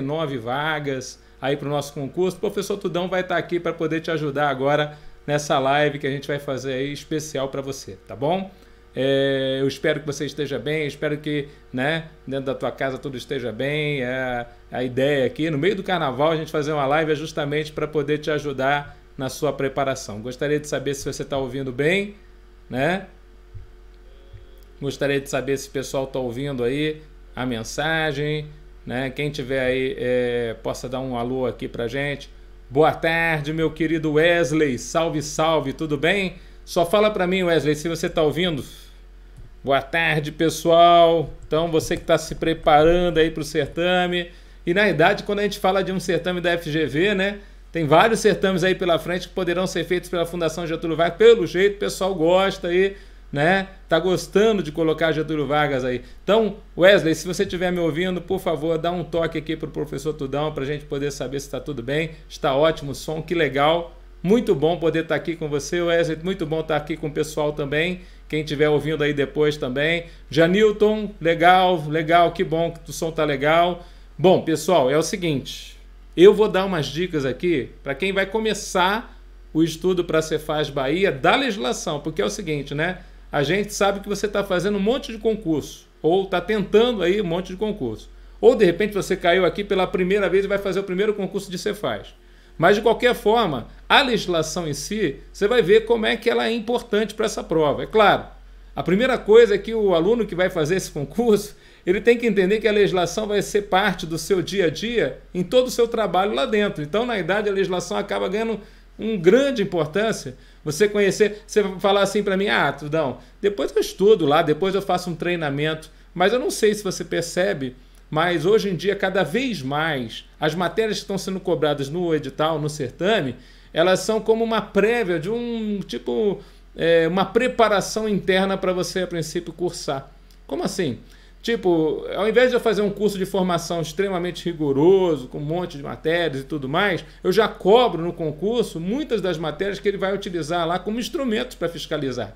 9 vagas aí para o nosso concurso. O professor Tudão vai estar aqui para poder te ajudar agora nessa live que a gente vai fazer aí especial para você, tá bom? Eu espero que você esteja bem, espero que, né, dentro da tua casa tudo esteja bem. A ideia aqui, no meio do carnaval, a gente fazer uma live é justamente para poder te ajudar na sua preparação. Gostaria de saber se você está ouvindo bem, né? Gostaria de saber se o pessoal está ouvindo aí a mensagem, né? Quem tiver aí, possa dar um alô aqui pra gente. Boa tarde, meu querido Wesley. Salve, salve, tudo bem? Só fala pra mim, Wesley, se você tá ouvindo. Boa tarde, pessoal. Então, você que está se preparando aí para o certame. E, na verdade, quando a gente fala de um certame da FGV, né? Tem vários certames aí pela frente que poderão ser feitos pela Fundação Getúlio Vargas. Pelo jeito, o pessoal gosta aí, né? Tá gostando de colocar Getúlio Vargas aí. Então, Wesley, se você estiver me ouvindo, por favor, dá um toque aqui para o professor Tudão para a gente poder saber se está tudo bem. Está ótimo o som, que legal. Muito bom poder estar aqui com você, Wesley. Muito bom estar aqui com o pessoal também. Quem estiver ouvindo aí depois também. Janilton, legal, legal, que bom que o som tá legal. Bom, pessoal, é o seguinte. Eu vou dar umas dicas aqui para quem vai começar o estudo para a Cefaz Bahia da legislação. Porque é o seguinte, né? A gente sabe que você está fazendo um monte de concurso, ou está tentando aí um monte de concurso. Ou, de repente, você caiu aqui pela primeira vez e vai fazer o primeiro concurso de Cefaz. Mas, de qualquer forma, a legislação em si, você vai ver como é que ela é importante para essa prova. É claro, a primeira coisa é que o aluno que vai fazer esse concurso, ele tem que entender que a legislação vai ser parte do seu dia a dia em todo o seu trabalho lá dentro. Então, na verdade, a legislação acaba ganhando uma grande importância. Você conhecer, você falar assim para mim, Tudão, depois eu estudo lá, depois eu faço um treinamento, mas eu não sei se você percebe, mas hoje em dia, cada vez mais, as matérias que estão sendo cobradas no edital, no certame, elas são como uma prévia de um tipo, uma preparação interna para você, a princípio, cursar. Como assim? Tipo, ao invés de eu fazer um curso de formação extremamente rigoroso, com um monte de matérias e tudo mais, eu já cobro no concurso muitas das matérias que ele vai utilizar lá como instrumentos para fiscalizar.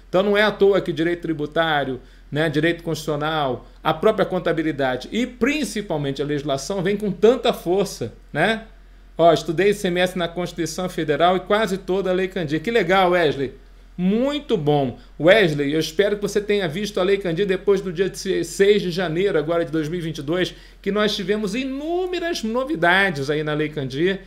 Então não é à toa que direito tributário, né, direito constitucional, a própria contabilidade e principalmente a legislação vem com tanta força, né? Estudei ICMS na Constituição Federal e quase toda a Lei Candir. Que legal, Wesley! Muito bom. Wesley, eu espero que você tenha visto a Lei Candir depois do dia 6 de janeiro agora de 2022, que nós tivemos inúmeras novidades aí na Lei Candir,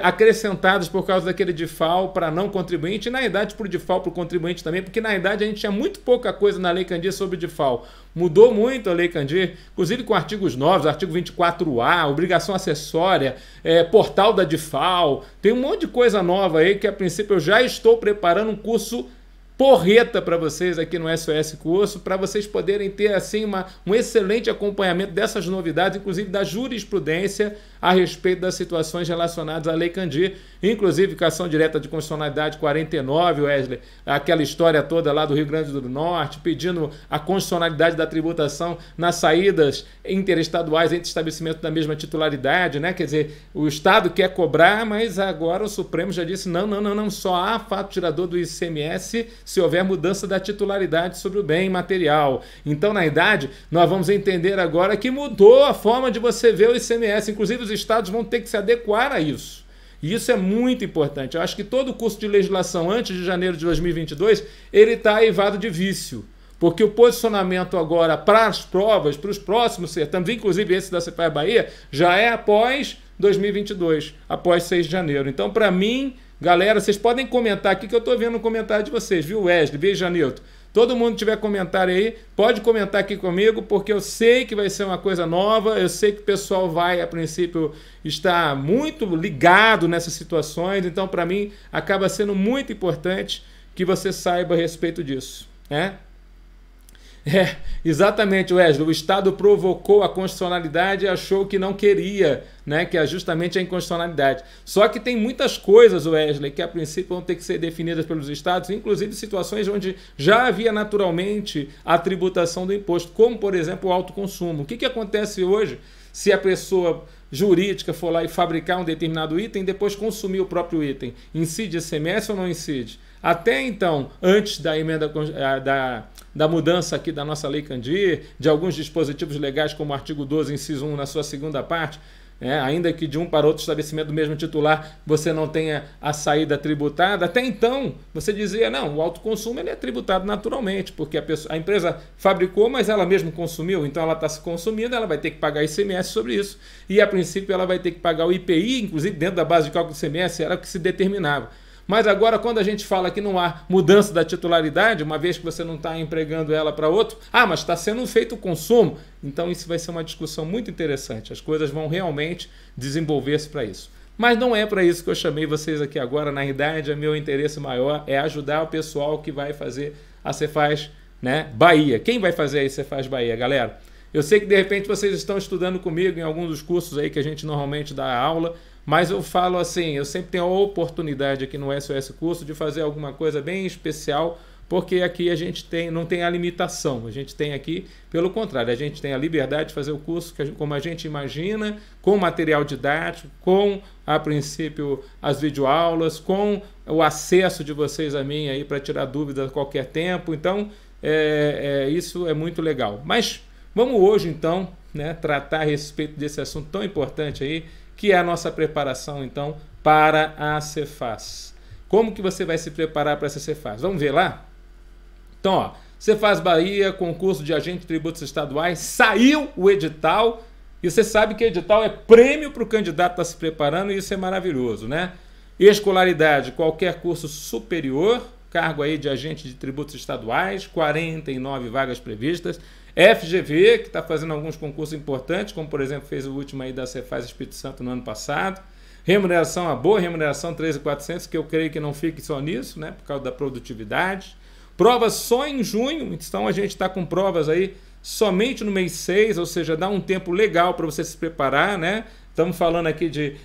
acrescentadas por causa daquele DIFAL para não contribuinte, e na verdade por DIFAL para o contribuinte também, porque na verdade a gente tinha muito pouca coisa na Lei Candir sobre DIFAL. Mudou muito a Lei Candir, inclusive com artigos novos, artigo 24A, obrigação acessória, portal da DIFAL, tem um monte de coisa nova aí que a princípio eu já estou preparando um curso porreta para vocês aqui no SOS Curso, para vocês poderem ter assim um excelente acompanhamento dessas novidades, inclusive da jurisprudência a respeito das situações relacionadas à Lei Candir, inclusive ação direta de constitucionalidade 49, Wesley, aquela história toda lá do Rio Grande do Norte, pedindo a constitucionalidade da tributação nas saídas interestaduais entre estabelecimentos da mesma titularidade, né? Quer dizer, o Estado quer cobrar, mas agora o Supremo já disse não, só há fato tirador do ICMS se houver mudança da titularidade sobre o bem material. Então, na verdade, nós vamos entender agora que mudou a forma de você ver o ICMS, inclusive os estados vão ter que se adequar a isso. E isso é muito importante. Eu acho que todo o curso de legislação antes de janeiro de 2022, ele está aivado de vício. Porque o posicionamento agora para as provas, para os próximos certames, inclusive esse da Cefaz Bahia, já é após 2022, após 6 de janeiro. Então, para mim, galera, vocês podem comentar aqui que eu estou vendo o comentário de vocês, viu, Wesley? Viu, Janilton? Todo mundo tiver comentário aí, pode comentar aqui comigo, porque eu sei que vai ser uma coisa nova, eu sei que o pessoal vai, a princípio, estar muito ligado nessas situações, então, para mim, acaba sendo muito importante que você saiba a respeito disso, né? Exatamente, Wesley. O Estado provocou a constitucionalidade e achou que não queria, né? Que é justamente a inconstitucionalidade. Só que tem muitas coisas, Wesley, que a princípio vão ter que ser definidas pelos Estados, inclusive situações onde já havia naturalmente a tributação do imposto, como, por exemplo, o autoconsumo. O que acontece hoje se a pessoa jurídica for lá e fabricar um determinado item, depois consumir o próprio item, incide ICMS ou não incide? Até então, antes da emenda da mudança aqui da nossa Lei Candir, de alguns dispositivos legais, como o artigo 12, inciso 1, na sua segunda parte, ainda que de um para outro estabelecimento do mesmo titular você não tenha a saída tributada, até então você dizia, não, o autoconsumo ele é tributado naturalmente, porque a empresa fabricou, mas ela mesma consumiu, então ela está se consumindo, ela vai ter que pagar ICMS sobre isso, e a princípio ela vai ter que pagar o IPI, inclusive dentro da base de cálculo do ICMS, era o que se determinava. Mas agora, quando a gente fala que não há mudança da titularidade, uma vez que você não está empregando ela para outro, mas está sendo feito o consumo. Então isso vai ser uma discussão muito interessante. As coisas vão realmente desenvolver-se para isso. Mas não é para isso que eu chamei vocês aqui agora. Na realidade, o meu interesse maior é ajudar o pessoal que vai fazer a Cefaz, né, Bahia. Quem vai fazer aí Cefaz Bahia, galera? Eu sei que de repente vocês estão estudando comigo em alguns dos cursos aí que a gente normalmente dá aula, mas eu falo assim, eu sempre tenho a oportunidade aqui no SOS Curso de fazer alguma coisa bem especial, porque aqui a gente não tem a limitação, a gente tem aqui, pelo contrário, a gente tem a liberdade de fazer o curso como a gente imagina, com material didático, com, a princípio, as videoaulas, com o acesso de vocês a mim aí para tirar dúvidas a qualquer tempo, então isso é muito legal. Mas vamos hoje então, né, tratar a respeito desse assunto tão importante aí, que é a nossa preparação, então, para a Cefaz. Como que você vai se preparar para essa Cefaz? Vamos ver lá? Então, ó, Cefaz Bahia, concurso de agente de tributos estaduais, saiu o edital, e você sabe que edital é prêmio para o candidato estar se preparando, e isso é maravilhoso, né? Escolaridade, qualquer curso superior, cargo aí de agente de tributos estaduais, 49 vagas previstas. FGV, que está fazendo alguns concursos importantes, como por exemplo fez o último aí da Cefaz Espírito Santo no ano passado. Remuneração, a boa remuneração, 13.400, que eu creio que não fique só nisso, né, por causa da produtividade. Provas só em junho, então a gente está com provas aí somente no mês 6, ou seja, dá um tempo legal para você se preparar, né? Estamos falando aqui de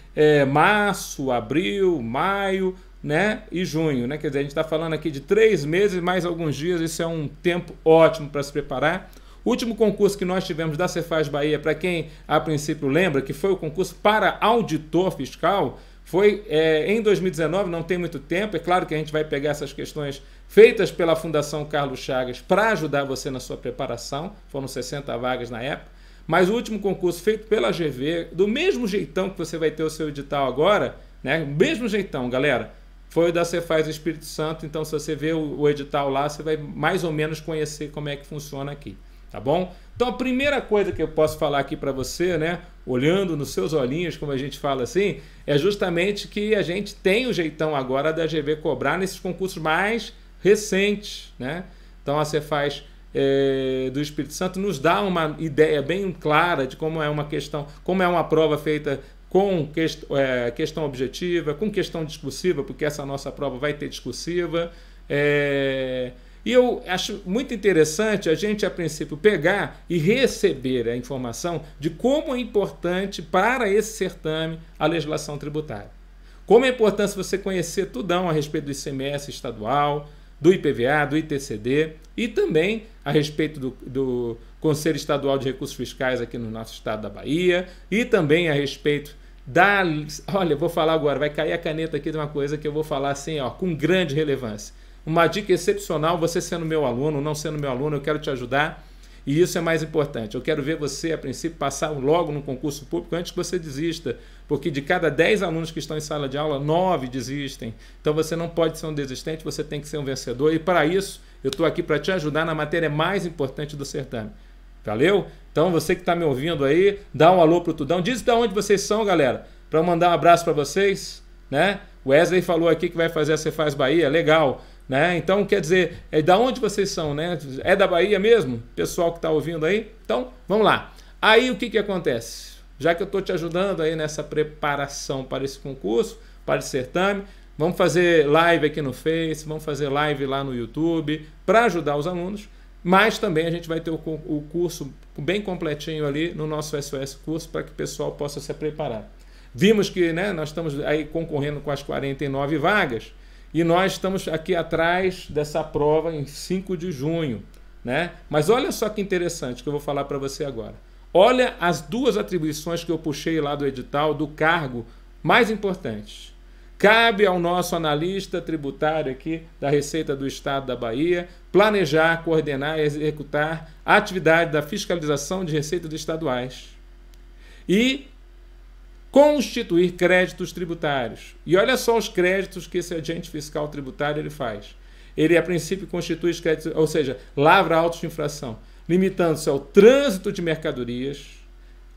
março, abril, maio, né, e junho, né? Quer dizer, a gente está falando aqui de 3 meses, mais alguns dias, isso é um tempo ótimo para se preparar. O último concurso que nós tivemos da Cefaz Bahia, para quem a princípio lembra, que foi o concurso para auditor fiscal, foi em 2019, não tem muito tempo. É claro que a gente vai pegar essas questões feitas pela Fundação Carlos Chagas para ajudar você na sua preparação, foram 60 vagas na época, mas o último concurso feito pela GV, do mesmo jeitão que você vai ter o seu edital agora, né, mesmo jeitão, galera, foi o da Cefaz Espírito Santo. Então, se você vê o edital lá, você vai mais ou menos conhecer como é que funciona aqui. Tá bom? Então a primeira coisa que eu posso falar aqui para você, né, olhando nos seus olhinhos, como a gente fala assim, é justamente que a gente tem o jeitão agora da GV cobrar nesses concursos mais recentes, né? Então a Cefaz do Espírito Santo nos dá uma ideia bem clara de como é uma questão, como é uma prova feita com questão objetiva, com questão discursiva, porque essa nossa prova vai ter discursiva. E eu acho muito interessante a gente, a princípio, pegar e receber a informação de como é importante para esse certame a legislação tributária. Como é importante você conhecer tudão a respeito do ICMS estadual, do IPVA, do ITCD e também a respeito do Conselho Estadual de Recursos Fiscais aqui no nosso estado da Bahia e também a respeito da... Olha, eu vou falar agora, vai cair a caneta aqui de uma coisa que eu vou falar assim, ó, com grande relevância. Uma dica excepcional, você sendo meu aluno, não sendo meu aluno, eu quero te ajudar e isso é mais importante. Eu quero ver você, a princípio, passar logo no concurso público antes que você desista, porque de cada 10 alunos que estão em sala de aula, 9 desistem. Então você não pode ser um desistente, você tem que ser um vencedor e para isso eu estou aqui para te ajudar na matéria mais importante do certame. Valeu? Então você que está me ouvindo aí, dá um alô pro Tudão, diz de onde vocês são, galera, para eu mandar um abraço para vocês, né? O Wesley falou aqui que vai fazer a Cefaz Bahia, legal. Né? Então, quer dizer, da onde vocês são, né? É da Bahia mesmo? Pessoal que está ouvindo aí? Então, vamos lá. Aí, o que acontece? Já que eu estou te ajudando aí nessa preparação para esse concurso, para esse certame, vamos fazer live aqui no Face, vamos fazer live lá no YouTube, para ajudar os alunos, mas também a gente vai ter o curso bem completinho ali no nosso SOS Curso, para que o pessoal possa se preparar. Vimos que, né, nós estamos aí concorrendo com as 49 vagas, e nós estamos aqui atrás dessa prova em 5 de junho, né? Mas olha só que interessante que eu vou falar para você agora. Olha as duas atribuições que eu puxei lá do edital do cargo mais importantes. Cabe ao nosso analista tributário aqui da Receita do Estado da Bahia planejar, coordenar e executar a atividade da fiscalização de receitas estaduais e constituir créditos tributários. E olha só os créditos que esse agente fiscal tributário ele faz. Ele, a princípio, constitui os créditos, ou seja, lavra autos de infração, limitando-se ao trânsito de mercadorias,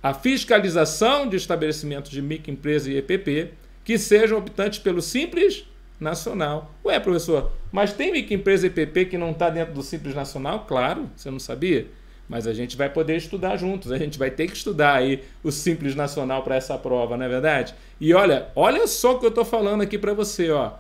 a fiscalização de estabelecimentos de microempresa e EPP, que sejam optantes pelo Simples Nacional. Ué, professor, mas tem microempresa e EPP que não está dentro do Simples Nacional? Claro, você não sabia? Mas a gente vai poder estudar juntos, a gente vai ter que estudar aí o Simples Nacional para essa prova, não é verdade? E olha só o que eu estou falando aqui para você, ó.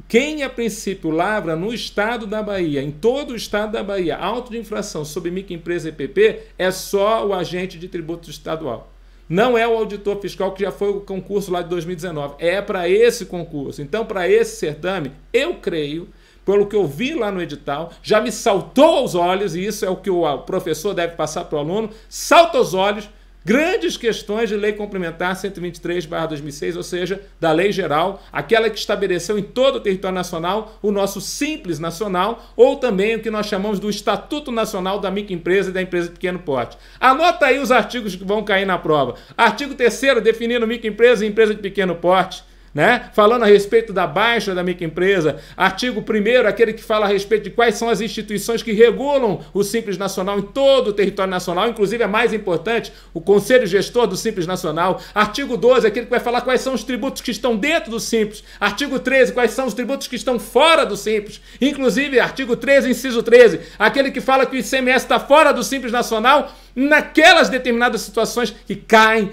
Quem, a princípio, lavra no estado da Bahia, em todo o estado da Bahia, auto de infração sobre microempresa e EPP, é só o agente de tributo estadual. Não é o auditor fiscal, que já foi o concurso lá de 2019. É para esse concurso. Então, para esse certame, eu creio, pelo que eu vi lá no edital, já me saltou aos olhos, e isso é o que o professor deve passar para o aluno, salta aos olhos, grandes questões de lei complementar 123/2006, ou seja, da lei geral, aquela que estabeleceu em todo o território nacional o nosso Simples Nacional, ou também o que nós chamamos do Estatuto Nacional da Microempresa e da Empresa de Pequeno Porte. Anota aí os artigos que vão cair na prova. Artigo 3º, definindo microempresa e empresa de pequeno porte, né? Falando a respeito da baixa da microempresa. Artigo 1º, aquele que fala a respeito de quais são as instituições que regulam o Simples Nacional em todo o território nacional, inclusive é mais importante, o Conselho Gestor do Simples Nacional. Artigo 12, aquele que vai falar quais são os tributos que estão dentro do Simples. Artigo 13, quais são os tributos que estão fora do Simples. Inclusive, artigo 13, inciso 13, aquele que fala que o ICMS está fora do Simples Nacional naquelas determinadas situações que caem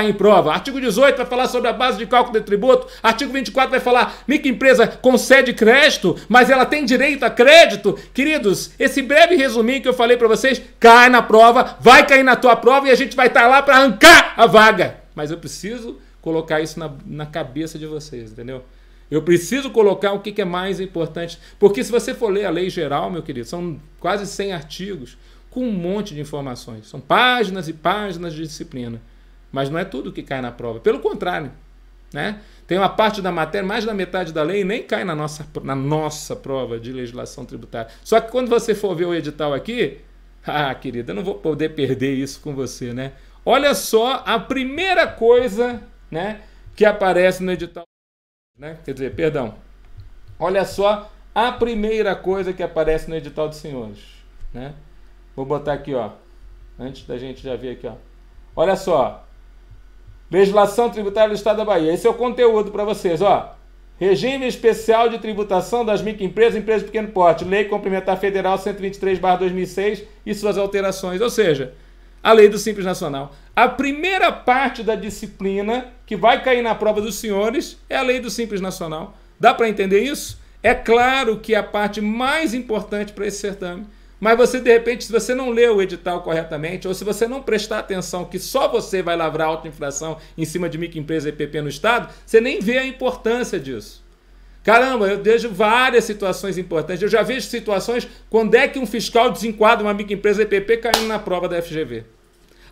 em prova. Artigo 18 vai falar sobre a base de cálculo de tributo. Artigo 24 vai falar microempresa concede crédito, mas ela tem direito a crédito. Queridos, esse breve resuminho que eu falei para vocês cai na prova, vai cair na tua prova e a gente vai estar lá para arrancar a vaga. Mas eu preciso colocar isso na cabeça de vocês, entendeu? Eu preciso colocar o que é mais importante, porque se você for ler a lei geral, meu querido, são quase 100 artigos, com um monte de informações. São páginas e páginas de disciplina. Mas não é tudo que cai na prova. Pelo contrário, né? Tem uma parte da matéria, mais da metade da lei, nem cai na nossa prova de legislação tributária. Só que quando você for ver o edital aqui, querida, eu não vou poder perder isso com você, né? Olha só a primeira coisa, né, que aparece no edital, né? Quer dizer, perdão. Olha só a primeira coisa que aparece no edital dos senhores, né? Vou botar aqui, ó, antes da gente já ver aqui, ó. Olha só. Legislação tributária do Estado da Bahia. Esse é o conteúdo para vocês, ó. Regime especial de tributação das microempresas e empresas de pequeno porte. Lei Complementar Federal 123/2006 e suas alterações. Ou seja, a lei do Simples Nacional. A primeira parte da disciplina que vai cair na prova dos senhores é a lei do Simples Nacional. Dá para entender isso? É claro que é a parte mais importante para esse certame. Mas você, de repente, se você não lê o edital corretamente, ou se você não prestar atenção que só você vai lavrar auto-infração em cima de microempresa e EPP no Estado, você nem vê a importância disso. Caramba, eu vejo várias situações importantes. Eu já vejo situações quando é que um fiscal desenquadra uma microempresa e EPP caindo na prova da FGV.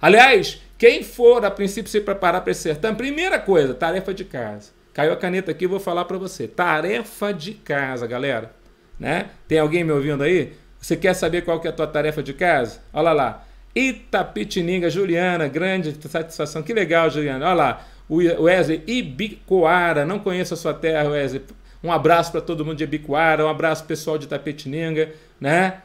Aliás, quem for, a princípio, se preparar para esse certame, primeira coisa, tarefa de casa. Caiu a caneta aqui, eu vou falar para você. Tarefa de casa, galera. Né? Tem alguém me ouvindo aí? Você quer saber qual que é a tua tarefa de casa? Olha lá. Itapetininga, Juliana, grande satisfação. Que legal, Juliana. Olha lá. O Wesley, Ibicoara. Não conheço a sua terra, Wesley. Um abraço para todo mundo de Ibicoara. Um abraço pessoal de Itapetininga. Né?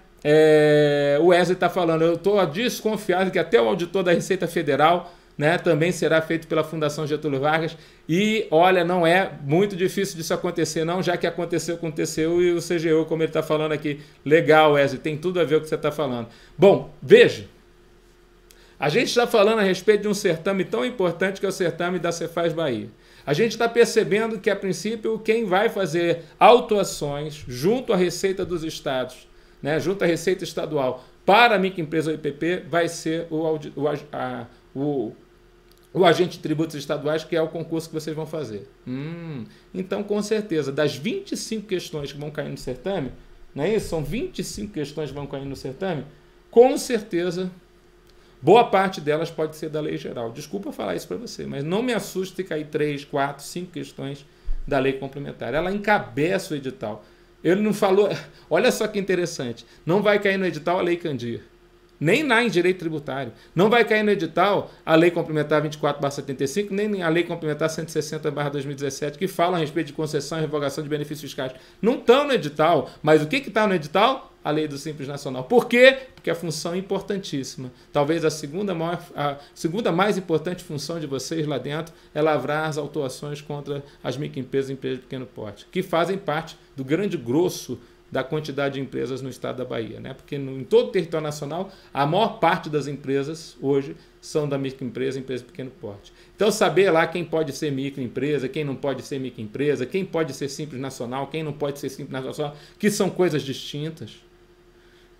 O Wesley está falando. Eu estou desconfiado que até o auditor da Receita Federal, né, também será feito pela Fundação Getúlio Vargas. E, olha, não é muito difícil disso acontecer, não, já que aconteceu com o TCU e o CGU, como ele está falando aqui. Legal, Wesley, tem tudo a ver com o que você está falando. Bom, veja, a gente está falando a respeito de um certame tão importante que é o certame da Cefaz Bahia. A gente está percebendo que, a princípio, quem vai fazer autuações junto à Receita dos Estados, né, junto à Receita Estadual, para a microempresa IPP, vai ser o agente de tributos estaduais, que é o concurso que vocês vão fazer. Então, com certeza, das 25 questões que vão cair no certame, não é isso? São 25 questões que vão cair no certame, com certeza Boa parte delas pode ser da lei geral. Desculpa falar isso para você, mas não me assuste se cair 3, 4, 5 questões da lei complementar. Ela encabeça o edital. Ele não falou... Olha só que interessante. Não vai cair no edital a lei Candir. Nem lá em direito tributário. Não vai cair no edital a lei complementar 24/75, nem a lei complementar 160/2017, que fala a respeito de concessão e revogação de benefícios fiscais. Não estão no edital. Mas o que está no edital? A lei do Simples Nacional. Por quê? Porque a função é importantíssima. Talvez a segunda mais importante função de vocês lá dentro é lavrar as autuações contra as microempresas e empresas de pequeno porte, que fazem parte do grande grosso da quantidade de empresas no estado da Bahia, né? Porque em todo o território nacional, a maior parte das empresas hoje são da microempresa e empresa de pequeno porte. Então, saber lá quem pode ser microempresa, quem não pode ser microempresa, quem pode ser simples nacional, quem não pode ser simples nacional, que são coisas distintas,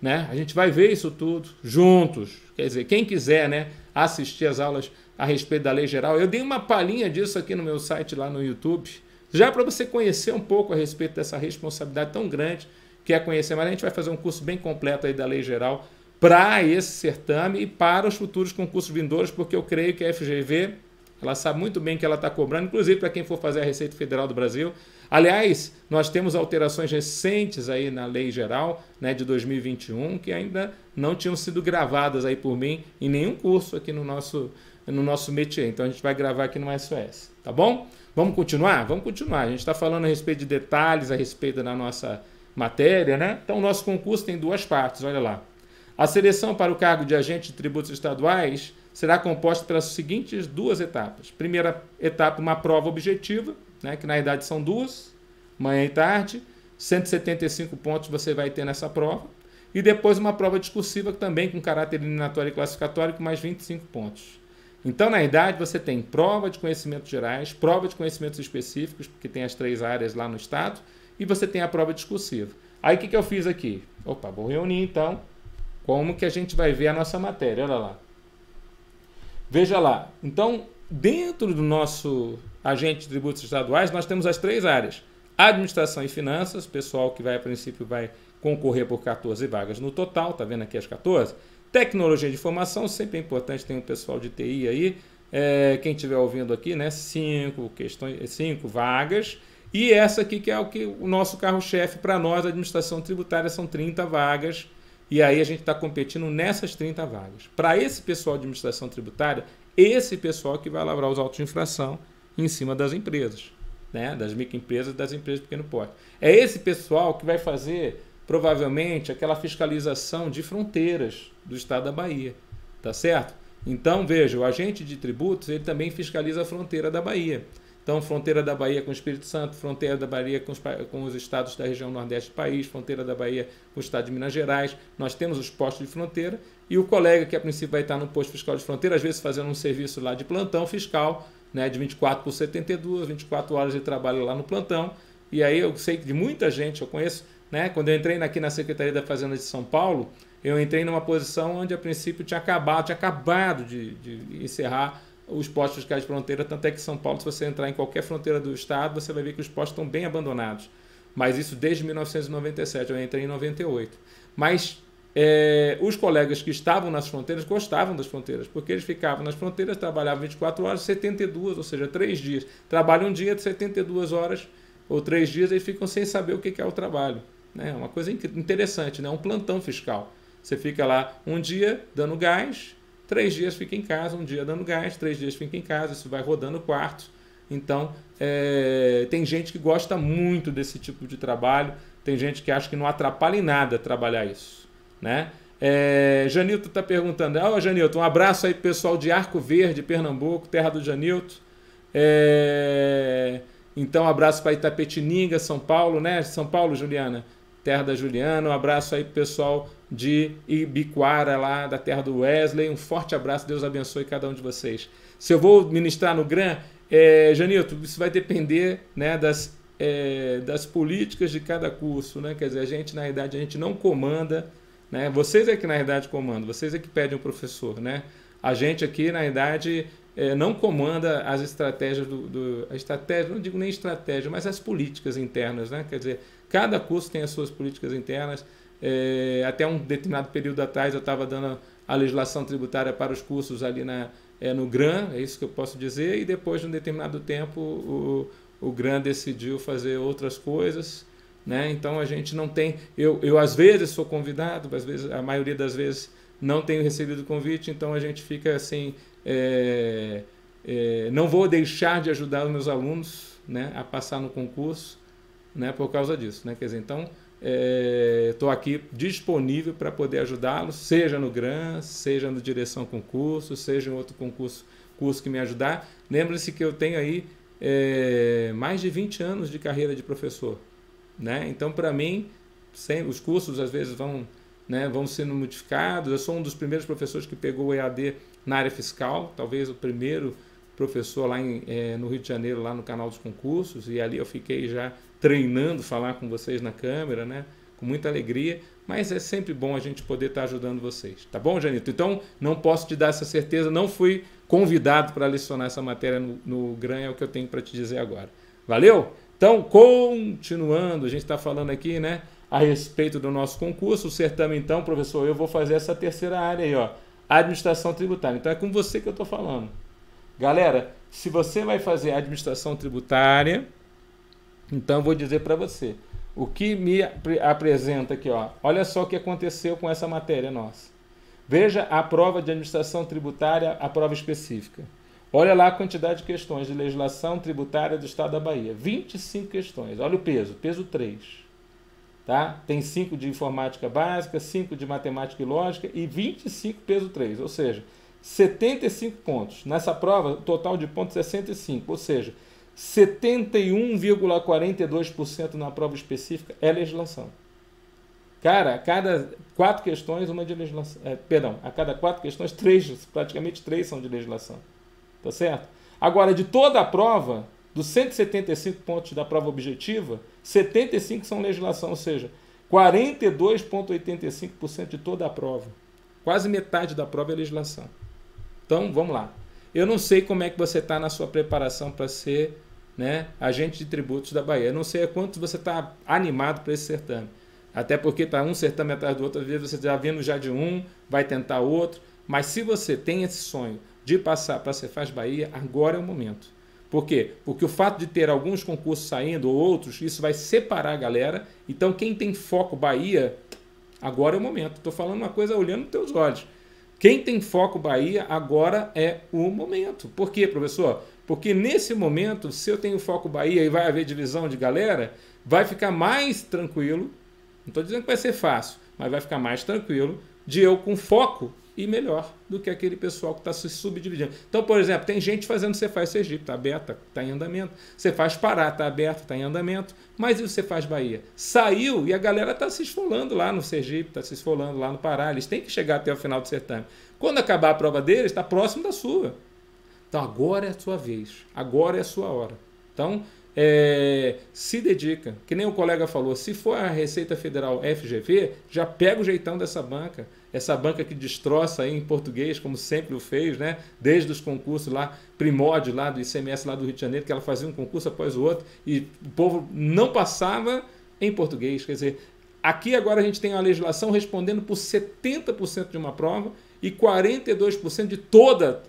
né? A gente vai ver isso tudo juntos. Quer dizer, quem quiser, né, assistir as aulas a respeito da lei geral, eu dei uma palhinha disso aqui no meu site lá no YouTube, já para você conhecer um pouco a respeito dessa responsabilidade tão grande que é conhecer, mas a gente vai fazer um curso bem completo aí da lei geral para esse certame e para os futuros concursos vindouros, porque eu creio que a FGV, ela sabe muito bem que ela está cobrando, inclusive para quem for fazer a Receita Federal do Brasil. Aliás, nós temos alterações recentes aí na lei geral, né, de 2021, que ainda não tinham sido gravadas aí por mim em nenhum curso aqui no nosso métier. Então a gente vai gravar aqui no SOS, tá bom? Vamos continuar? Vamos continuar. A gente está falando a respeito de detalhes, a respeito da nossa matéria, né? Então o nosso concurso tem duas partes, olha lá. A seleção para o cargo de agente de tributos estaduais será composta pelas seguintes duas etapas. Primeira etapa, uma prova objetiva, né, que na verdade são duas, manhã e tarde, 175 pontos você vai ter nessa prova, e depois uma prova discursiva também com caráter eliminatório e classificatório com mais 25 pontos. Então, na verdade, você tem prova de conhecimentos gerais, prova de conhecimentos específicos, porque tem as 3 áreas lá no estado, e você tem a prova discursiva. Aí, o que eu fiz aqui? Opa, vou reunir, então, como que a gente vai ver a nossa matéria. Olha lá. Veja lá. Então, dentro do nosso agente de tributos estaduais, nós temos as 3 áreas. Administração e finanças, pessoal que vai, a princípio, vai concorrer por 14 vagas no total, tá vendo aqui as 14? Tecnologia de informação, sempre é importante ter um pessoal de TI aí, quem estiver ouvindo aqui, né, 5 vagas, e essa aqui que é o nosso carro-chefe para nós, a administração tributária, são 30 vagas, e aí a gente está competindo nessas 30 vagas. Para esse pessoal de administração tributária, esse pessoal que vai lavrar os autos de infração em cima das empresas, né, das microempresas e das empresas de pequeno porte. É esse pessoal que vai fazer, provavelmente, aquela fiscalização de fronteiras do estado da Bahia, tá certo? Então, veja, o agente de tributos, ele também fiscaliza a fronteira da Bahia. Então, fronteira da Bahia com o Espírito Santo, fronteira da Bahia com os estados da região nordeste do país, fronteira da Bahia com o estado de Minas Gerais. Nós temos os postos de fronteira e o colega que, a princípio, vai estar no posto fiscal de fronteira, às vezes fazendo um serviço lá de plantão fiscal, né, de 24 por 72, 24 horas de trabalho lá no plantão. E aí eu sei que de muita gente, eu conheço, né, quando eu entrei aqui na Secretaria da Fazenda de São Paulo, eu entrei numa posição onde, a princípio, tinha acabado de encerrar os postos fiscais de fronteira, tanto é que São Paulo, se você entrar em qualquer fronteira do estado, você vai ver que os postos estão bem abandonados. Mas isso desde 1997, eu entrei em 98. Mas os colegas que estavam nas fronteiras gostavam das fronteiras, porque eles ficavam nas fronteiras, trabalhavam 24 horas, 72, ou seja, 3 dias. Trabalham um dia de 72 horas, ou 3 dias, e ficam sem saber o que é o trabalho. É uma coisa interessante, né? Um plantão fiscal. Você fica lá um dia dando gás, 3 dias fica em casa, um dia dando gás, 3 dias fica em casa, isso vai rodando quartos. Então, tem gente que gosta muito desse tipo de trabalho, tem gente que acha que não atrapalha em nada trabalhar isso, né? Janilton está perguntando, Janilton, um abraço aí pro pessoal de Arco Verde, Pernambuco, terra do Janilton. Então, um abraço para Itapetininga, São Paulo, né? São Paulo, Juliana, terra da Juliana. Um abraço aí pro pessoal de Ibiquara, lá da terra do Wesley. Um forte abraço, Deus abençoe cada um de vocês. Se eu vou ministrar no GRAM, Janilton, isso vai depender, né, das políticas de cada curso, né? Quer dizer, a gente, na verdade, a gente não comanda, né? Vocês é que, na verdade, comandam, vocês é que pedem o professor, né? A gente aqui, na verdade, não comanda as estratégias a estratégia, não digo nem estratégia, mas as políticas internas, né? Quer dizer, cada curso tem as suas políticas internas. Até um determinado período atrás eu estava dando a legislação tributária para os cursos ali no GRAN, é isso que eu posso dizer, e depois de um determinado tempo o GRAN decidiu fazer outras coisas, né? Então a gente não tem, eu às vezes sou convidado, às vezes, a maioria das vezes não tenho recebido convite, então a gente fica assim, não vou deixar de ajudar os meus alunos, né, a passar no concurso, né, por causa disso, né? Quer dizer, então estou aqui disponível para poder ajudá-los, seja no GRAN, seja no Direção Concurso, seja em outro curso que me ajudar. Lembre-se que eu tenho aí mais de 20 anos de carreira de professor, né? Então, para mim, os cursos às vezes vão sendo modificados. Eu sou um dos primeiros professores que pegou o EAD na área fiscal, talvez o primeiro professor lá no Rio de Janeiro, lá no canal dos concursos, e ali eu fiquei já treinando falar com vocês na câmera, né? Com muita alegria, mas é sempre bom a gente poder estar ajudando vocês. Tá bom, Janito? Então, não posso te dar essa certeza, não fui convidado para lecionar essa matéria no GRAN, é o que eu tenho para te dizer agora. Valeu? Então, continuando, a gente está falando aqui, né, a respeito do nosso concurso, o certame, então, professor, eu vou fazer essa terceira área aí, ó, administração tributária. Então, é com você que eu estou falando. Galera, se você vai fazer administração tributária, então eu vou dizer para você, o que me apresenta aqui, ó, olha só o que aconteceu com essa matéria nossa. Veja a prova de administração tributária, a prova específica. Olha lá a quantidade de questões de legislação tributária do Estado da Bahia. 25 questões. Olha o peso 3. Tá? Tem 5 de informática básica, 5 de matemática e lógica e 25 peso 3. Ou seja, 75 pontos. Nessa prova, o total de pontos é 65. Ou seja, 71,42% na prova específica é legislação. Cara, a cada 4 questões, uma de legislação. A cada 4 questões, praticamente 3 são de legislação. Tá certo? Agora, de toda a prova, dos 175 pontos da prova objetiva, 75 são legislação, ou seja, 42,85% de toda a prova. Quase metade da prova é legislação. Então, vamos lá. Eu não sei como é que você está na sua preparação para ser, né, agente de tributos da Bahia. Eu não sei a quanto você está animado para esse certame. Até porque está um certame atrás do outro, às vezes você já vindo já de um, vai tentar outro. Mas se você tem esse sonho de passar para a Cefaz Bahia, agora é o momento. Por quê? Porque o fato de ter alguns concursos saindo ou outros, isso vai separar a galera. Então, quem tem foco Bahia, agora é o momento. Estou falando uma coisa olhando nos teus olhos. Quem tem foco Bahia, agora é o momento. Por quê, professor? Porque nesse momento, se eu tenho foco Bahia e vai haver divisão de galera, vai ficar mais tranquilo. Não estou dizendo que vai ser fácil, mas vai ficar mais tranquilo de eu com foco e melhor do que aquele pessoal que está se subdividindo. Então, por exemplo, tem gente fazendo Cefaz Sergipe, está aberta, está em andamento. Cefaz Pará, está aberto, está em andamento. Mas e o Cefaz Bahia? Saiu e a galera está se esfolando lá no Sergipe, está se esfolando lá no Pará. Eles têm que chegar até o final do certame. Quando acabar a prova deles, está próximo da sua. Então, agora é a sua vez. Agora é a sua hora. Então, se dedica. Que nem o colega falou, se for a Receita Federal FGV, já pega o jeitão dessa banca. Essa banca que destroça aí em português, como sempre o fez, né? Desde os concursos lá, primórdio lá do ICMS lá do Rio de Janeiro, que ela fazia um concurso após o outro e o povo não passava em português. Quer dizer, aqui agora a gente tem a legislação respondendo por 70% de uma prova e 42% de todo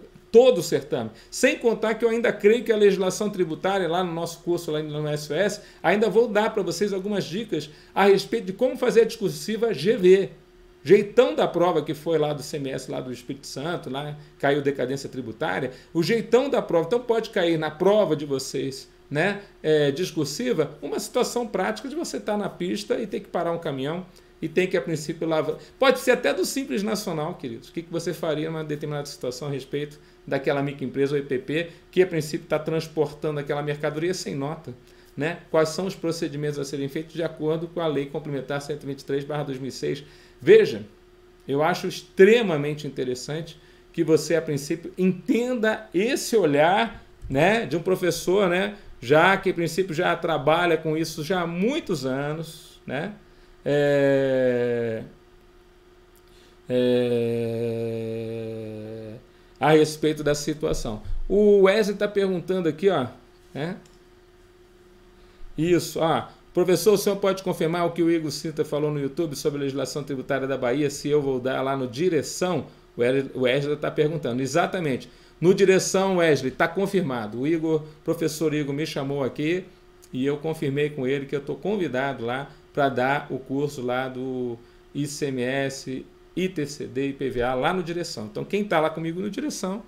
o certame. Sem contar que eu ainda creio que a legislação tributária, lá no nosso curso, lá no SOS, ainda vou dar para vocês algumas dicas a respeito de como fazer a discursiva GV. Jeitão da prova que foi lá do CMS, lá do Espírito Santo, lá caiu decadência tributária, o jeitão da prova. Então pode cair na prova de vocês, né, discursiva, uma situação prática de você estar na pista e ter que parar um caminhão e tem que, a princípio, lavar. Pode ser até do Simples Nacional, queridos. O que você faria numa determinada situação a respeito daquela microempresa ou EPP que, a princípio, está transportando aquela mercadoria sem nota? Né? Quais são os procedimentos a serem feitos de acordo com a Lei Complementar 123/2006? Veja, eu acho extremamente interessante que você, a princípio, entenda esse olhar, né, de um professor, né, já que, a princípio, já trabalha com isso já há muitos anos, né? A respeito da situação. O Wesley está perguntando aqui, ó, né? Isso, professor, o senhor pode confirmar o que o Igor Cinta falou no YouTube sobre a legislação tributária da Bahia, se eu vou dar lá no Direção O Wesley está perguntando. Exatamente. No direção, Wesley, está confirmado. O Igor, professor Igor, me chamou aqui e eu confirmei com ele que eu estou convidado lá para dar o curso lá do ICMS, ITCD e PVA lá no direção. Então, quem está lá comigo no direção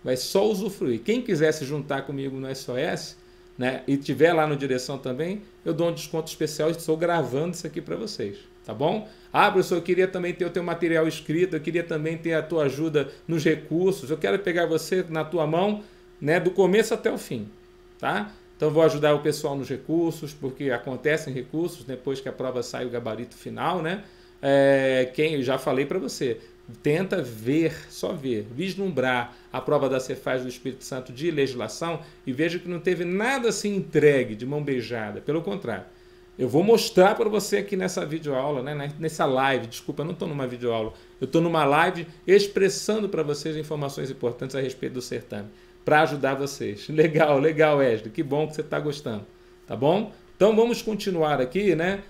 vai só usufruir. Quem quiser se juntar comigo no SOS, né, e tiver lá no direção também, eu dou um desconto especial e estou gravando isso aqui para vocês, tá bom? Ah, professor, eu queria também ter o teu material escrito, eu queria também ter a tua ajuda nos recursos, eu quero pegar você na tua mão, né, do começo até o fim, tá? Então, vou ajudar o pessoal nos recursos, porque acontecem recursos depois que a prova sai o gabarito final, né? Eu já falei para você, tenta ver, só ver, vislumbrar a prova da Cefaz do Espírito Santo de legislação e veja que não teve nada assim entregue de mão beijada, pelo contrário. Eu vou mostrar para você aqui nessa videoaula, né, nessa live, desculpa, eu não estou numa videoaula, eu estou numa live expressando para vocês informações importantes a respeito do certame, para ajudar vocês. Legal, legal, Wesley, que bom que você está gostando, tá bom? Então vamos continuar aqui, né,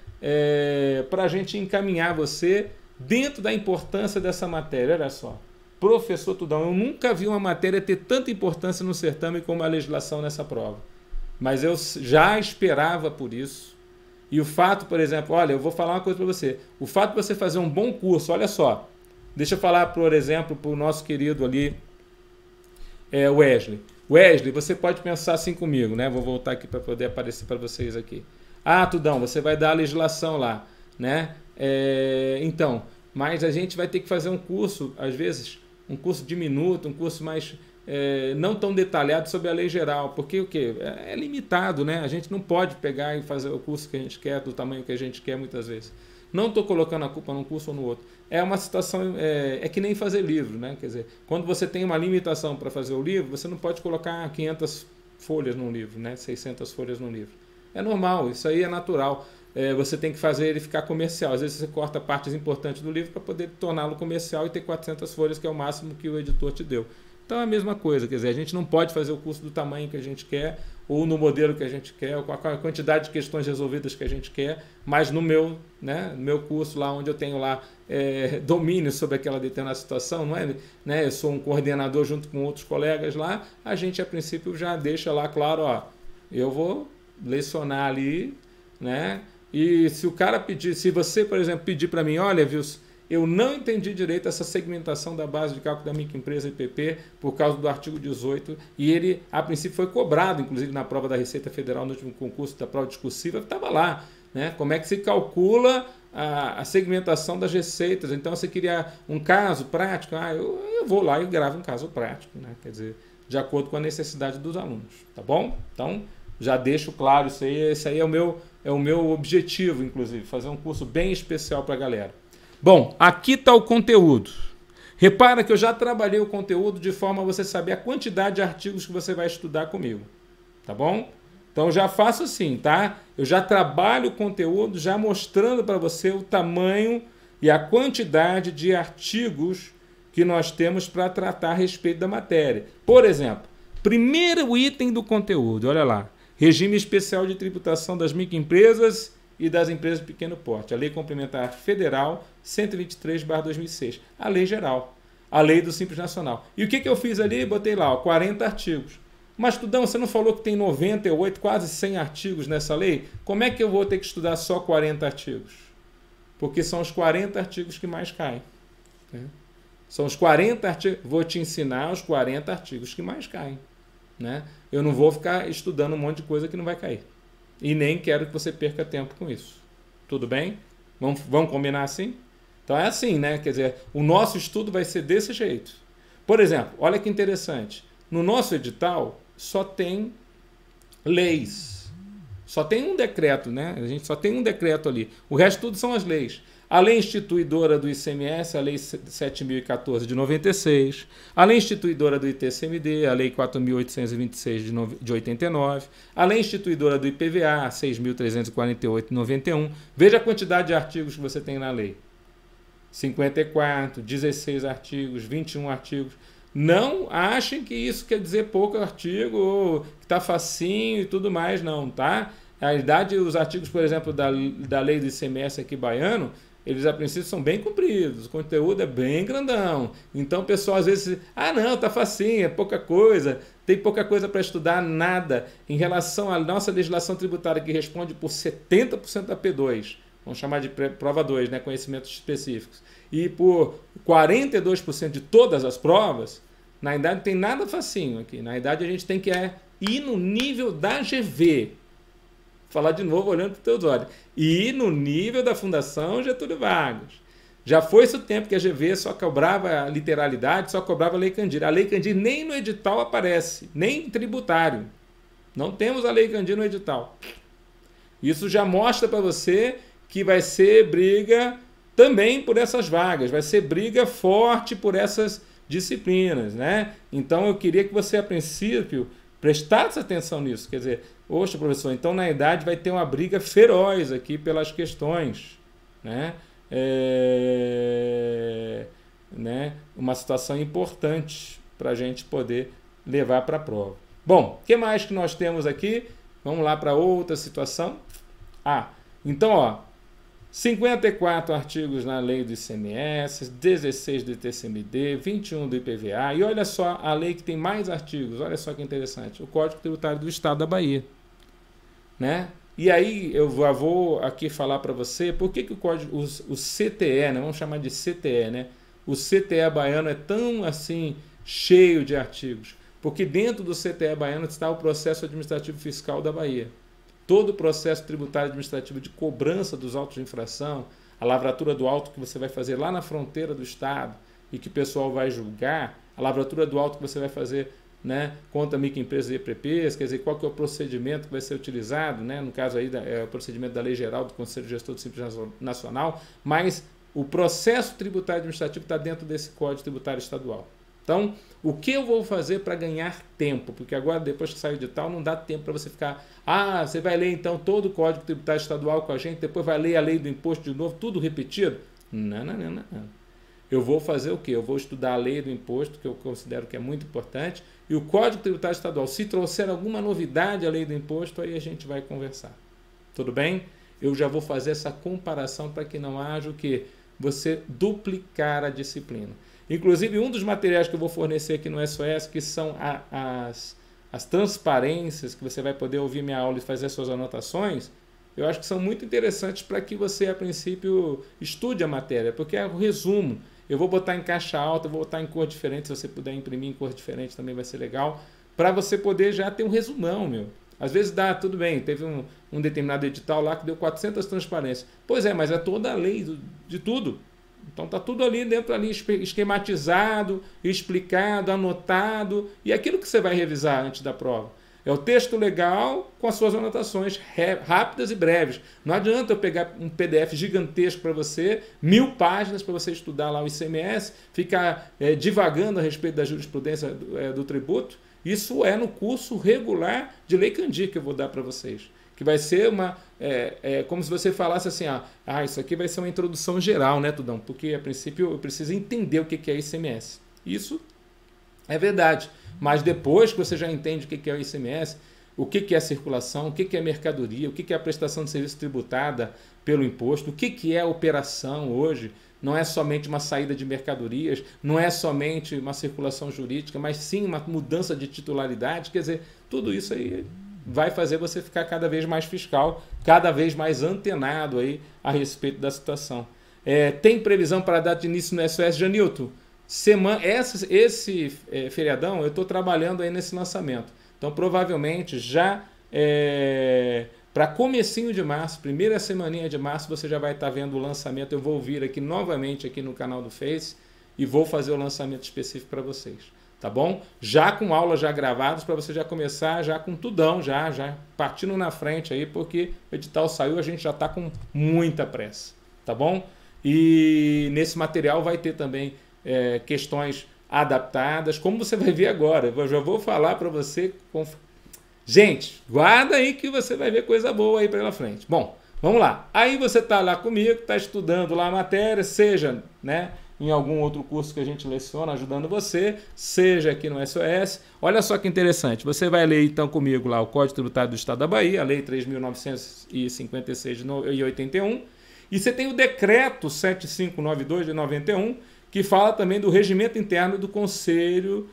para a gente encaminhar você dentro da importância dessa matéria. Olha só, professor Tudão, eu nunca vi uma matéria ter tanta importância no certame como a legislação nessa prova, mas eu já esperava por isso. E o fato, por exemplo, olha, eu vou falar uma coisa para você, o fato de você fazer um bom curso, olha só, deixa eu falar, por exemplo, para o nosso querido ali, Wesley. Wesley, você pode pensar assim comigo, né? Vou voltar aqui para poder aparecer para vocês aqui. Ah, Tudão, você vai dar a legislação lá, né? Então, mas a gente vai ter que fazer um curso, às vezes, um curso diminuto, um curso mais não tão detalhado sobre a lei geral, porque o quê? É limitado, né? A gente não pode pegar e fazer o curso que a gente quer, do tamanho que a gente quer muitas vezes. Não estou colocando a culpa num curso ou no outro. É uma situação, é que nem fazer livro, né? Quer dizer, quando você tem uma limitação para fazer o livro, você não pode colocar 500 folhas num livro, né? 600 folhas num livro. É normal, isso aí é natural. Você tem que fazer ele ficar comercial. Às vezes você corta partes importantes do livro para poder torná-lo comercial e ter 400 folhas, que é o máximo que o editor te deu. Então é a mesma coisa, quer dizer, a gente não pode fazer o curso do tamanho que a gente quer, ou no modelo que a gente quer, ou com a quantidade de questões resolvidas que a gente quer, mas no meu, né, no meu curso lá, onde eu tenho lá domínio sobre aquela determinada situação, não é? Né, eu sou um coordenador junto com outros colegas lá, a gente a princípio já deixa lá claro, ó, eu vou lecionar ali, né? E se o cara pedir, se você, por exemplo, pedir para mim, olha, Wilson, eu não entendi direito essa segmentação da base de cálculo da microempresa IPP por causa do artigo 18, e ele, a princípio, foi cobrado, inclusive na prova da Receita Federal, no último concurso da prova discursiva, estava lá, né? Como é que se calcula a segmentação das receitas. Então, você queria um caso prático, eu vou lá e gravo um caso prático, né? Quer dizer, de acordo com a necessidade dos alunos, tá bom? Então, já deixo claro isso aí, esse aí é o meu objetivo, inclusive, fazer um curso bem especial para a galera. Bom, aqui está o conteúdo. Repara que eu já trabalhei o conteúdo de forma a você saber a quantidade de artigos que você vai estudar comigo, tá bom? Então eu já faço assim, tá? Eu já trabalho o conteúdo já mostrando para você o tamanho e a quantidade de artigos que nós temos para tratar a respeito da matéria. Por exemplo, primeiro item do conteúdo, olha lá, regime especial de tributação das microempresas e das empresas de pequeno porte. A Lei Complementar Federal 123/2006. A Lei Geral. A Lei do Simples Nacional. E o que eu fiz ali? Botei lá, 40 artigos. Mas, Tudão, você não falou que tem 98, quase 100 artigos nessa lei? Como é que eu vou ter que estudar só 40 artigos? Porque são os 40 artigos que mais caem. Né? São os 40 artigos. Vou te ensinar os 40 artigos que mais caem. Né? Eu não vou ficar estudando um monte de coisa que não vai cair. E nem quero que você perca tempo com isso. Tudo bem? Vamos combinar assim? Então é assim, né? Quer dizer, o nosso estudo vai ser desse jeito. Por exemplo, olha que interessante. No nosso edital só tem leis. Só tem um decreto, né? A gente só tem um decreto ali. O resto tudo são as leis. A lei instituidora do ICMS, a lei 7.014 de 96, a lei instituidora do ITCMD, a lei 4.826 de 89, a lei instituidora do IPVA, 6.348 de 91. Veja a quantidade de artigos que você tem na lei. 54, 16 artigos, 21 artigos. Não achem que isso quer dizer pouco artigo, ou que está facinho e tudo mais, não, tá? Na realidade, os artigos, por exemplo, da lei do ICMS aqui baiano, eles a princípio são bem compridos, o conteúdo é bem grandão. Então o pessoal às vezes, não, tá facinho, é pouca coisa, tem pouca coisa para estudar, nada. Em relação à nossa legislação tributária, que responde por 70% da P2, vamos chamar de prova 2, né, conhecimentos específicos, e por 42% de todas as provas, na idade não tem nada facinho aqui. Na idade a gente tem que ir no nível da GV. Vou falar de novo olhando para os teus olhos. Ir no nível da Fundação Getúlio Vargas. Já foi esse o tempo que a GV só cobrava a literalidade, só cobrava a Lei Candir. A Lei Candir nem no edital aparece, nem tributário. Não temos a Lei Candir no edital. Isso já mostra para você que vai ser briga também por essas vagas, vai ser briga forte por essas disciplinas, né? Então eu queria que você, a princípio, prestasse atenção nisso. Quer dizer, poxa, professor, então na idade vai ter uma briga feroz aqui pelas questões, né? Uma situação importante para a gente poder levar para a prova. Bom, o que mais que nós temos aqui? Vamos lá para outra situação. Então, ó, 54 artigos na lei do ICMS, 16 do ITCMD, 21 do IPVA, e olha só a lei que tem mais artigos, olha só que interessante, o Código Tributário do Estado da Bahia, né? E aí eu vou aqui falar para você por que o código, o CTE, né? Vamos chamar de CTE, né? O CTE baiano é tão assim cheio de artigos, porque dentro do CTE baiano está o processo administrativo fiscal da Bahia. Todo o processo tributário administrativo de cobrança dos autos de infração, a lavratura do auto que você vai fazer lá na fronteira do estado e que o pessoal vai julgar, a lavratura do auto que você vai fazer, né, contra microempresas e EPPs, quer dizer, qual que é o procedimento que vai ser utilizado, né, no caso aí é o procedimento da Lei Geral do Conselho Gestor do Simples Nacional, mas o processo tributário administrativo está dentro desse Código Tributário Estadual. Então, o que eu vou fazer para ganhar tempo? Porque agora, depois que sai o edital, não dá tempo para você ficar... você vai ler então todo o Código Tributário Estadual com a gente, depois vai ler a lei do imposto de novo, tudo repetido? Não. Eu vou fazer o quê? Eu vou estudar a lei do imposto, que eu considero que é muito importante, e o Código Tributário Estadual. Se trouxer alguma novidade à lei do imposto, aí a gente vai conversar. Tudo bem? Eu já vou fazer essa comparação para que não haja o quê? Você duplicar a disciplina. Inclusive, um dos materiais que eu vou fornecer aqui no SOS, que são as transparências, que você vai poder ouvir minha aula e fazer suas anotações, eu acho que são muito interessantes para que você, a princípio, estude a matéria, porque é o resumo. Eu vou botar em caixa alta, vou botar em cor diferente, se você puder imprimir em cor diferente também vai ser legal, para você poder já ter um resumão, meu. Às vezes dá, tudo bem, teve um determinado edital lá que deu 400 transparências. Pois é, mas é toda a lei de tudo. Então está tudo ali dentro, ali esquematizado, explicado, anotado, e aquilo que você vai revisar antes da prova. É o texto legal com as suas anotações rápidas e breves. Não adianta eu pegar um PDF gigantesco para você, 1000 páginas para você estudar lá o ICMS, ficar divagando a respeito da jurisprudência do tributo. Isso é no curso regular de Lei Candir que eu vou dar para vocês. Que vai ser como se você falasse assim, isso aqui vai ser uma introdução geral, né, Tudão? Porque, a princípio, eu preciso entender o que é ICMS. Isso é verdade. Mas depois que você já entende o que é o ICMS, o que é a circulação, o que é a mercadoria, o que é a prestação de serviço tributada pelo imposto, o que é a operação hoje, não é somente uma saída de mercadorias, não é somente uma circulação jurídica, mas sim uma mudança de titularidade, quer dizer, tudo isso aí vai fazer você ficar cada vez mais fiscal, cada vez mais antenado aí a respeito da situação. Tem previsão para a data de início no SOS, Janilton? Esse feriadão eu estou trabalhando aí nesse lançamento. Então, provavelmente, já para comecinho de março, primeira semaninha de março, você já vai estar vendo o lançamento. Eu vou vir aqui novamente aqui no canal do Face e vou fazer o lançamento específico para vocês. Tá bom? Já com aulas já gravadas para você já começar já com tudão, já partindo na frente aí, porque o edital saiu, a gente já está com muita pressa. Tá bom? E nesse material vai ter também questões adaptadas, como você vai ver agora. Eu já vou falar para você. Gente, guarda aí que você vai ver coisa boa aí pela frente. Bom, vamos lá. Aí você está lá comigo, está estudando lá a matéria, seja, né, em algum outro curso que a gente leciona, ajudando você, seja aqui no SOS. Olha só que interessante. Você vai ler então comigo lá o Código Tributário do Estado da Bahia, a Lei 3.956 de 81. E você tem o decreto 7592 de 91, que fala também do regimento interno do Conselho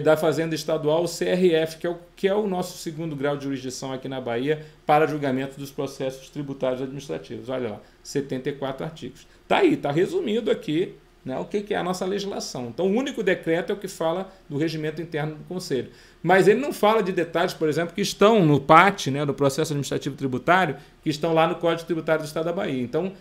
da Fazenda Estadual, o CRF, que é o nosso segundo grau de jurisdição aqui na Bahia para julgamento dos processos tributários administrativos. Olha lá, 74 artigos. Está aí, está resumido aqui, né, o que é a nossa legislação. Então, o único decreto é o que fala do regimento interno do Conselho. Mas ele não fala de detalhes, por exemplo, que estão no PAT, né, do Processo Administrativo Tributário, que estão lá no Código Tributário do Estado da Bahia. Então,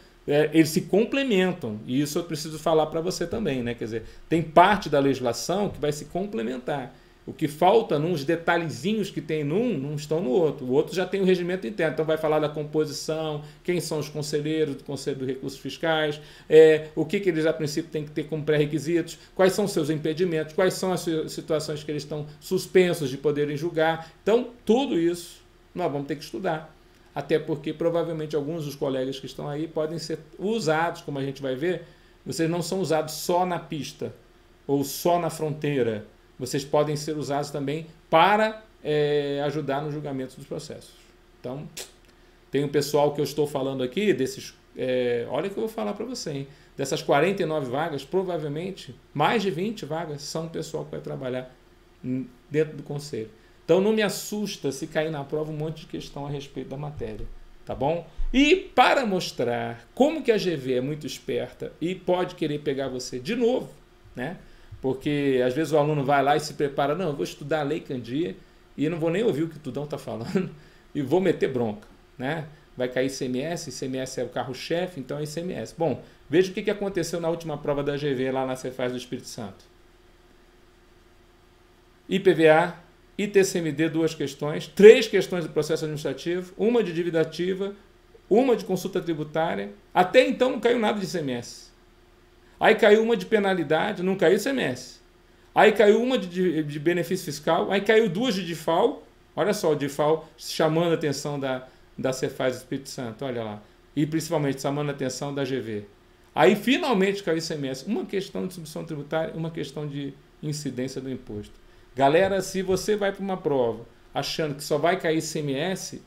eles se complementam, e isso eu preciso falar para você também, né? Quer dizer, tem parte da legislação que vai se complementar. O que falta nos detalhezinhos que tem num, não estão no outro. O outro já tem o regimento interno, então vai falar da composição, quem são os conselheiros do Conselho dos Recursos Fiscais, o que eles a princípio têm que ter como pré-requisitos, quais são os seus impedimentos, quais são as situações que eles estão suspensos de poderem julgar. Então, tudo isso nós vamos ter que estudar. Até porque provavelmente alguns dos colegas que estão aí podem ser usados, como a gente vai ver, vocês não são usados só na pista ou só na fronteira. Vocês podem ser usados também para ajudar no julgamento dos processos. Então, tem um pessoal que eu estou falando aqui, desses. Olha o que eu vou falar para você, hein? Dessas 49 vagas, provavelmente mais de 20 vagas são pessoal que vai trabalhar dentro do conselho. Então não me assusta se cair na prova um monte de questão a respeito da matéria, tá bom? E para mostrar como que a GV é muito esperta e pode querer pegar você de novo, né? Porque às vezes o aluno vai lá e se prepara, não, eu vou estudar a Lei Candia e não vou nem ouvir o que o Tudão está falando e vou meter bronca, né? Vai cair ICMS, ICMS é o carro-chefe, então é ICMS. Bom, veja o que aconteceu na última prova da GV lá na Cefaz do Espírito Santo. IPVA, ITCMD, 2 questões, 3 questões do processo administrativo, uma de dívida ativa, uma de consulta tributária. Até então não caiu nada de ICMS. Aí caiu uma de penalidade, não caiu ICMS. Aí caiu uma de benefício fiscal, aí caiu 2 de DIFAL. Olha só o DIFAL chamando a atenção da Cefaz do Espírito Santo, olha lá. E principalmente chamando a atenção da GV. Aí finalmente caiu ICMS. Uma questão de substituição tributária, uma questão de incidência do imposto. Galera, se você vai para uma prova achando que só vai cair ICMS,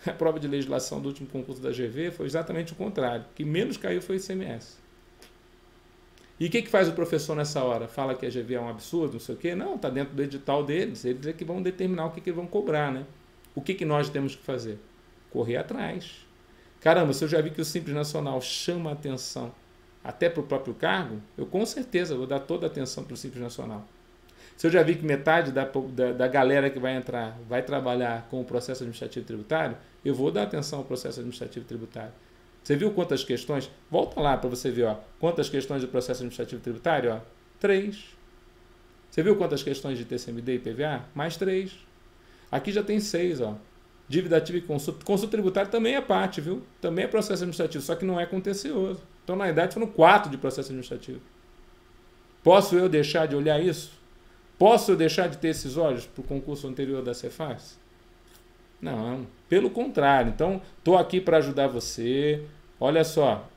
a prova de legislação do último concurso da GV foi exatamente o contrário. O que menos caiu foi ICMS. E o que faz o professor nessa hora? Fala que a GV é um absurdo, não sei o quê? Não, está dentro do edital deles. Eles é que vão determinar o que eles vão cobrar, né? O que nós temos que fazer? Correr atrás. Caramba, se eu já vi que o Simples Nacional chama a atenção até para o próprio cargo, eu com certeza vou dar toda a atenção para o Simples Nacional. Se eu já vi que metade da galera que vai entrar vai trabalhar com o processo administrativo tributário, eu vou dar atenção ao processo administrativo tributário. Você viu quantas questões? Volta lá para você ver, ó, quantas questões do processo administrativo tributário? Ó, 3. Você viu quantas questões de TCMD e IPVA? Mais 3. Aqui já tem 6. Ó. Dívida ativa e consulta. Consulta tributária também é parte, viu? Também é processo administrativo, só que não é contencioso. Então, na verdade, foram 4 de processo administrativo. Posso eu deixar de olhar isso? Posso eu deixar de ter esses olhos para o concurso anterior da Cefaz? Não, pelo contrário. Então, estou aqui para ajudar você. Olha só,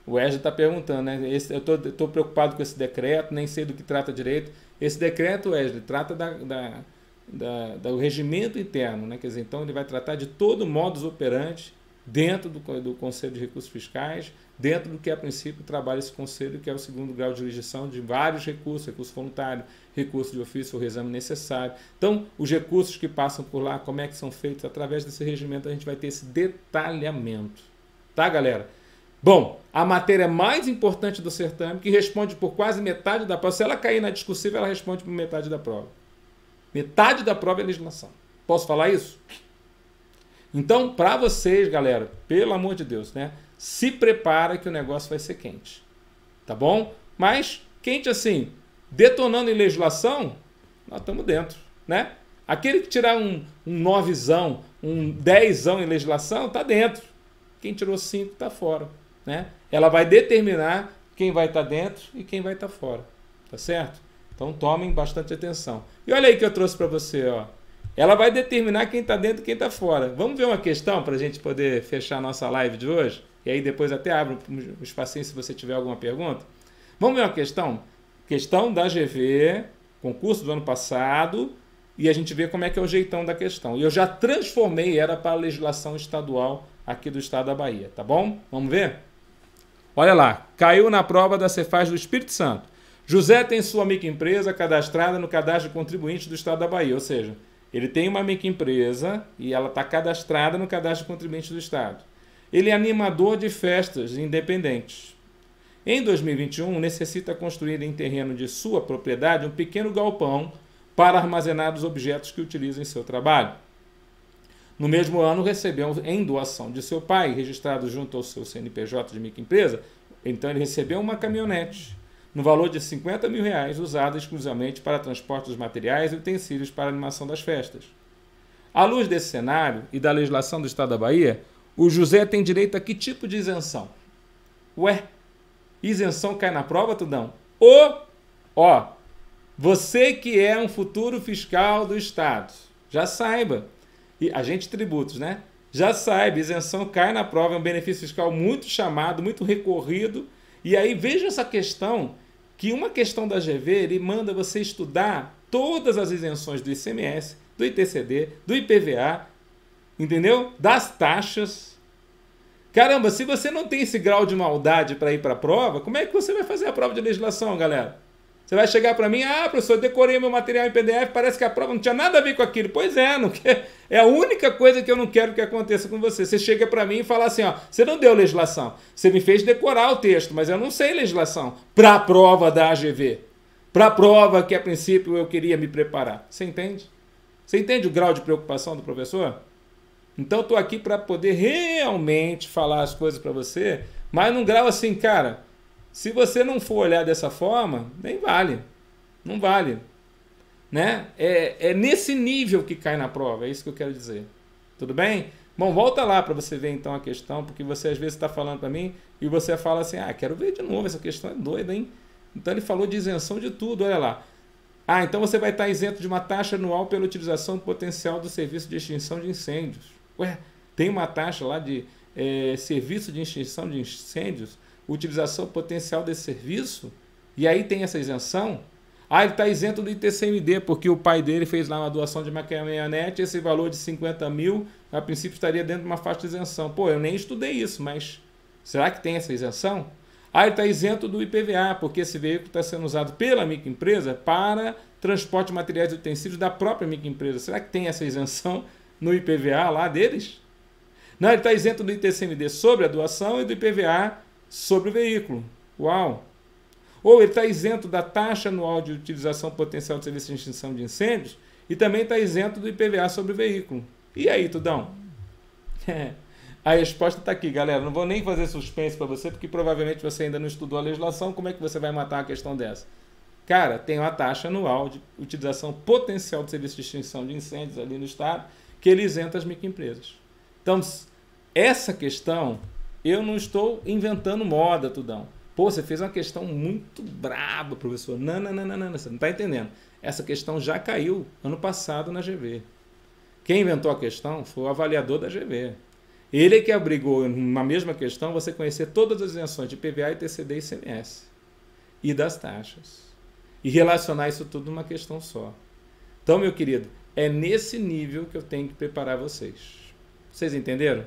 o Wesley está perguntando, né? Eu estou preocupado com esse decreto, nem sei do que trata direito. Esse decreto, Wesley, trata do regimento interno, né? Quer dizer, então ele vai tratar de todo modus operandi dentro do Conselho de Recursos Fiscais, dentro do que a princípio trabalha esse conselho, que é o segundo grau de jurisdição de vários recursos, recurso voluntário, recurso de ofício ou reexame necessário. Então, os recursos que passam por lá, como é que são feitos? Através desse regimento a gente vai ter esse detalhamento. Tá, galera? Bom, a matéria mais importante do certame, que responde por quase metade da prova, se ela cair na discursiva, ela responde por metade da prova. Metade da prova é legislação. Posso falar isso? Então, para vocês, galera, pelo amor de Deus, né? Se prepara que o negócio vai ser quente. Tá bom? Mas, quente assim, detonando em legislação, nós estamos dentro, né? Aquele que tirar um 9zão, um 10zão em legislação, está dentro. Quem tirou 5 está fora, né? Ela vai determinar quem vai estar dentro e quem vai estar fora. Tá certo? Então, tomem bastante atenção. E olha aí que eu trouxe para você, ó. Ela vai determinar quem está dentro e quem está fora. Vamos ver uma questão para a gente poder fechar a nossa live de hoje? E aí depois até abro um espacinho se você tiver alguma pergunta. Vamos ver uma questão? Questão da GV, concurso do ano passado, e a gente vê como é que é o jeitão da questão. E eu já transformei, era para a legislação estadual aqui do estado da Bahia, tá bom? Vamos ver? Olha lá, caiu na prova da Cefaz do Espírito Santo. José tem sua microempresa cadastrada no cadastro de contribuinte do estado da Bahia, ou seja, ele tem uma microempresa e ela está cadastrada no cadastro de contribuinte do estado. Ele é animador de festas independentes. Em 2021, necessita construir em terreno de sua propriedade um pequeno galpão para armazenar os objetos que utiliza em seu trabalho. No mesmo ano, recebeu em doação de seu pai, registrado junto ao seu CNPJ de microempresa, então ele recebeu uma caminhonete no valor de R$50 mil, usada exclusivamente para transporte dos materiais e utensílios para a animação das festas. À luz desse cenário e da legislação do estado da Bahia, o José tem direito a que tipo de isenção? Ué, isenção cai na prova, Tudão? Você que é um futuro fiscal do estado, já saiba, e agente de tributos, né? Já saiba, isenção cai na prova, é um benefício fiscal muito chamado, muito recorrido. E aí veja essa questão, que uma questão da GV, ele manda você estudar todas as isenções do ICMS, do ITCD, do IPVA, entendeu? Das taxas. Caramba, se você não tem esse grau de maldade para ir para a prova, como é que você vai fazer a prova de legislação, galera? Você vai chegar para mim, professor, decorei meu material em PDF, parece que a prova não tinha nada a ver com aquilo. Pois é, não quer, é a única coisa que eu não quero que aconteça com você. Você chega para mim e fala assim, você não deu legislação, você me fez decorar o texto, mas eu não sei legislação para a prova da AGV, para a prova que a princípio eu queria me preparar. Você entende? Você entende o grau de preocupação do professor? Então estou aqui para poder realmente falar as coisas para você, mas num grau assim, cara... Se você não for olhar dessa forma, nem vale. Não vale. Né? É nesse nível que cai na prova, é isso que eu quero dizer. Tudo bem? Bom, volta lá para você ver então a questão, porque você às vezes está falando para mim e você fala assim, quero ver de novo, essa questão é doida, hein? Então ele falou de isenção de tudo, olha lá. Então você vai estar isento de uma taxa anual pela utilização potencial do serviço de extinção de incêndios. Ué, tem uma taxa lá de serviço de extinção de incêndios, utilização potencial desse serviço, e aí tem essa isenção. Ele está isento do ITCMD, porque o pai dele fez lá uma doação de uma caminhonete, esse valor de 50 mil, a princípio estaria dentro de uma faixa de isenção. Eu nem estudei isso, mas será que tem essa isenção? Ele está isento do IPVA, porque esse veículo está sendo usado pela microempresa para transporte de materiais e utensílios da própria microempresa. Será que tem essa isenção no IPVA lá deles? Não, ele está isento do ITCMD sobre a doação e do IPVA sobre o veículo. Uau! Ou ele está isento da taxa anual de utilização potencial de serviço de extinção de incêndios e também está isento do IPVA sobre o veículo. E aí, Tudão? A resposta está aqui, galera. Não vou nem fazer suspense para você, porque provavelmente você ainda não estudou a legislação. Como é que você vai matar uma questão dessa? Cara, tem uma taxa anual de utilização potencial de serviço de extinção de incêndios ali no estado, que ele isenta as microempresas. Então, essa questão... Eu não estou inventando moda, Tudão. Você fez uma questão muito braba, professor. Não, você não está entendendo. Essa questão já caiu ano passado na GV. Quem inventou a questão foi o avaliador da GV. Ele é que obrigou, na mesma questão, você conhecer todas as isenções de PVA, ITCD e ICMS. E das taxas. E relacionar isso tudo numa questão só. Então, meu querido, é nesse nível que eu tenho que preparar vocês. Vocês entenderam?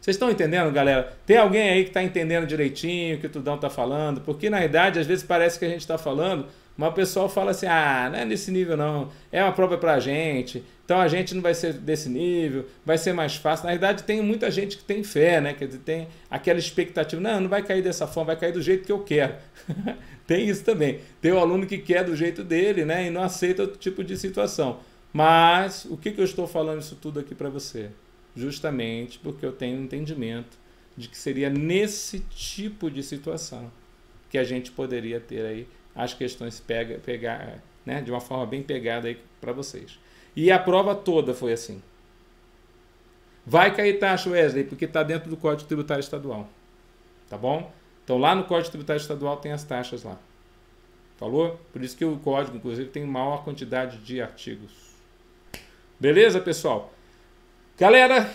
Vocês estão entendendo, galera? Tem alguém aí que está entendendo direitinho o que o Tudão está falando? Porque, na verdade, às vezes parece que a gente está falando, mas o pessoal fala assim, não é nesse nível não, é uma prova para a gente, então a gente não vai ser desse nível, vai ser mais fácil. Na verdade, tem muita gente que tem fé, né? Quer dizer, tem aquela expectativa, não vai cair dessa forma, vai cair do jeito que eu quero. Tem isso também. Tem o aluno que quer do jeito dele, né? E não aceita outro tipo de situação. Mas, o que eu estou falando isso tudo aqui para você? Justamente porque eu tenho um entendimento de que seria nesse tipo de situação que a gente poderia ter aí as questões pegar, né, de uma forma bem pegada aí para vocês. E a prova toda foi assim. Vai cair taxa, Wesley, porque está dentro do Código Tributário Estadual. Tá bom? Então lá no Código Tributário Estadual tem as taxas lá. Falou? Por isso que o código, inclusive, tem maior quantidade de artigos. Beleza, pessoal? Galera,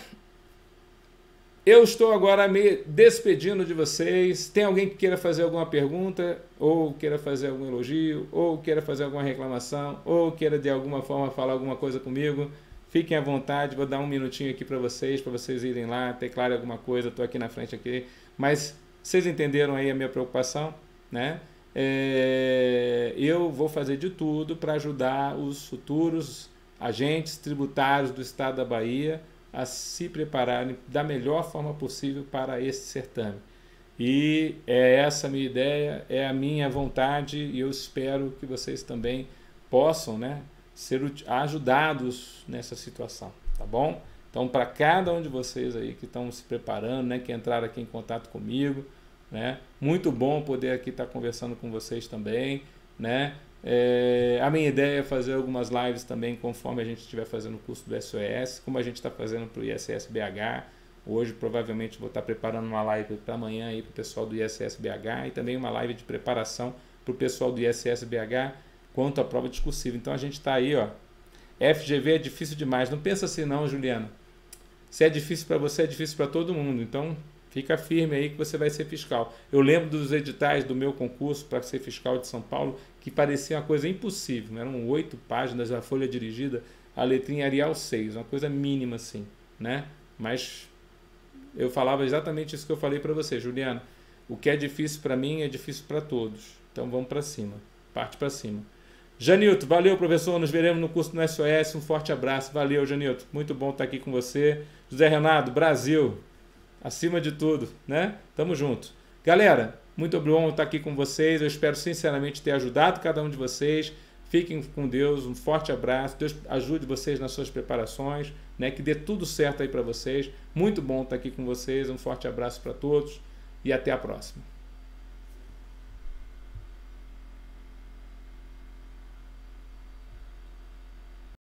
Eu estou agora me despedindo de vocês. Tem alguém que queira fazer alguma pergunta, ou queira fazer algum elogio, ou queira fazer alguma reclamação, ou queira de alguma forma falar alguma coisa comigo? Fiquem à vontade, vou dar um minutinho aqui para vocês irem lá, teclarem alguma coisa, estou aqui na frente aqui. Mas vocês entenderam aí a minha preocupação, né? Eu vou fazer de tudo para ajudar os futuros agentes tributários do Estado da Bahia a se prepararem da melhor forma possível para esse certame. E é essa a minha ideia, é a minha vontade, e eu espero que vocês também possam, né, ser ajudados nessa situação, tá bom? Então, para cada um de vocês aí que estão se preparando, né, que entraram aqui em contato comigo, né, muito bom poder aqui estar conversando com vocês também, né? A minha ideia é fazer algumas lives também conforme a gente estiver fazendo o curso do SOS, como a gente está fazendo para o ISS-BH. Hoje provavelmente vou estar preparando uma live para amanhã para o pessoal do ISS-BH e também uma live de preparação para o pessoal do ISS-BH quanto à prova discursiva. Então a gente está aí, ó. FGV é difícil demais. Não pensa assim não, Juliana. Se é difícil para você, é difícil para todo mundo. Então fica firme aí que você vai ser fiscal. Eu lembro dos editais do meu concurso para ser fiscal de São Paulo, que parecia uma coisa impossível. Eram 8 páginas, a folha dirigida, a letrinha Arial 6, uma coisa mínima assim, né? Mas eu falava exatamente isso que eu falei para você, Juliana. O que é difícil para mim é difícil para todos. Então vamos para cima, parte para cima. Janilton, valeu, professor, nos veremos no curso no SOS, um forte abraço. Valeu, Janilton, muito bom estar aqui com você. José Renato, Brasil, acima de tudo, né? Tamo junto. Galera, muito bom estar aqui com vocês. Eu espero sinceramente ter ajudado cada um de vocês. Fiquem com Deus, um forte abraço. Deus ajude vocês nas suas preparações, né? Que dê tudo certo aí para vocês. Muito bom estar aqui com vocês. Um forte abraço para todos e até a próxima.